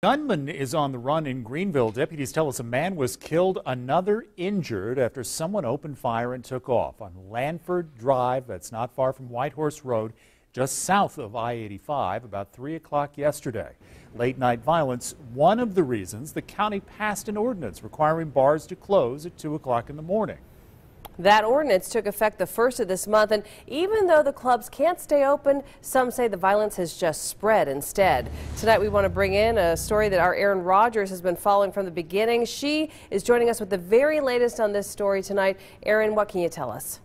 Gunman is on the run in Greenville. Deputies tell us a man was killed, another injured after someone opened fire and took off on Lanford Drive. That's not far from Whitehorse Road, just south of I-85, about 3 o'clock yesterday. Late night violence, one of the reasons the county passed an ordinance requiring bars to close at 2 o'clock in the morning. That ordinance took effect the 1st of this month, and even though the clubs can't stay open, some say the violence has just spread instead. Tonight we want to bring in a story that our Erin Rogers has been following from the beginning. She is joining us with the very latest on this story tonight. Erin, what can you tell us?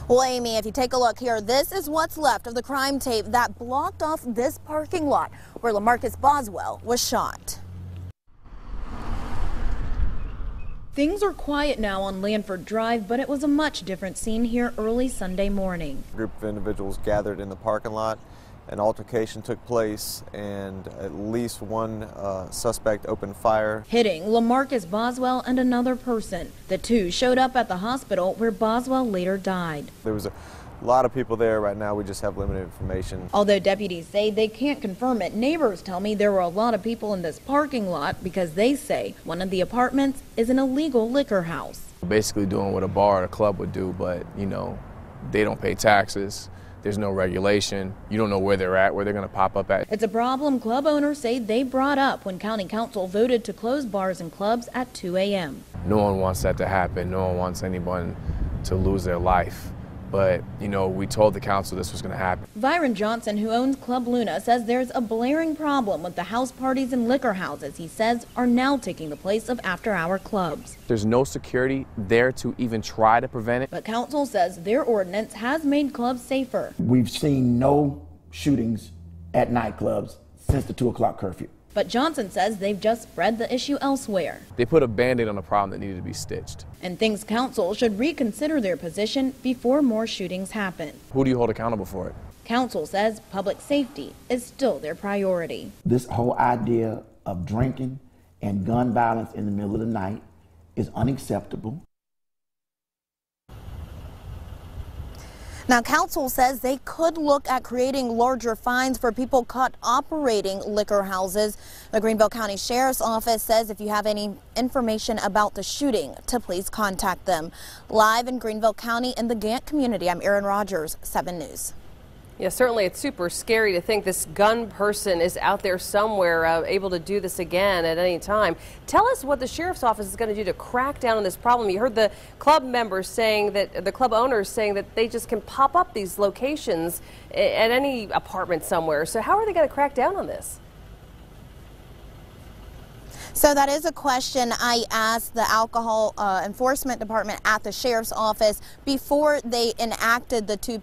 Well, Amy, if you take a look here, this is what's left of the crime tape that blocked off this parking lot where LaMarcus Boswell was shot. Things are quiet now on Lanford Drive, but it was a much different scene here early Sunday morning. A group of individuals gathered in the parking lot. An altercation took place, and at least one suspect opened fire, hitting LaMarcus Boswell and another person. The two showed up at the hospital where Boswell later died. There was a lot of people there. Right now we just have limited information. Although deputies say they can't confirm it, neighbors tell me there were a lot of people in this parking lot because they say one of the apartments is an illegal liquor house. Basically doing what a bar or a club would do, but you know, they don't pay taxes. There's no regulation. You don't know where they're at, where they're going to pop up at. It's a problem club owners say they brought up when county council voted to close bars and clubs at 2 a.m. No one wants that to happen. No one wants anyone to lose their life. But, you know, we told the council this was going to happen. Byron Johnson, who owns Club Luna, says there's a blaring problem with the house parties and liquor houses he says are now taking the place of after-hour clubs. There's no security there to even try to prevent it. But council says their ordinance has made clubs safer. We've seen no shootings at nightclubs since the 2 o'clock curfew. But Johnson says they've just spread the issue elsewhere. They put a Band-Aid on a problem that needed to be stitched. And thinks council should reconsider their position before more shootings happen. Who do you hold accountable for it? Council says public safety is still their priority. This whole idea of drinking and gun violence in the middle of the night is unacceptable. Now, council says they could look at creating larger fines for people caught operating liquor houses. The Greenville County Sheriff's Office says if you have any information about the shooting, to please contact them. Live in Greenville County in the Gant community, I'm Erin Rogers, 7 News. Yeah, certainly it's super scary to think this gun person is out there somewhere able to do this again at any time. Tell us what the sheriff's office is going to do to crack down on this problem. You heard the club members saying that, the club owners saying that they just can pop up these locations at any apartment somewhere. So how are they going to crack down on this? So that is a question I asked the alcohol enforcement department at the sheriff's office before they enacted the 2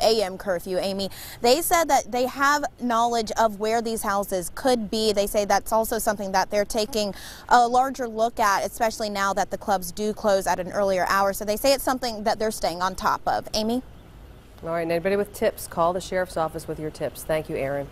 a.m. curfew, Amy. They said that they have knowledge of where these houses could be. They say that's also something that they're taking a larger look at, especially now that the clubs do close at an earlier hour. So they say it's something that they're staying on top of. Amy? All right, and anybody with tips, call the sheriff's office with your tips. Thank you, Erin.